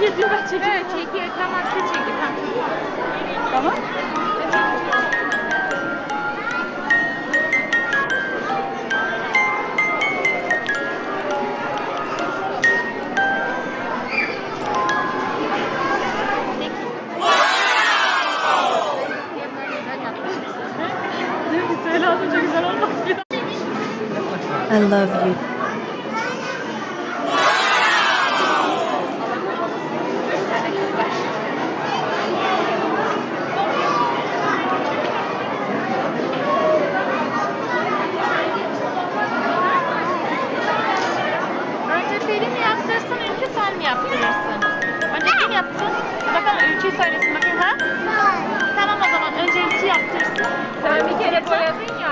Video ben çekeyim. Evet çekiyor. Tamam siz çekin. Tamam. Diyor ki söyle az önce güzel olmaz. I love you. Önce Pelin mi yaptırsın, Ülkü sen mi yaptırırsın? Önce kim yapsın? Bakalım Ülkü'yü söylesin bakayım ha? Tamam o zaman önce Ülkü yaptırsın. Sen bir kere boyadın ya.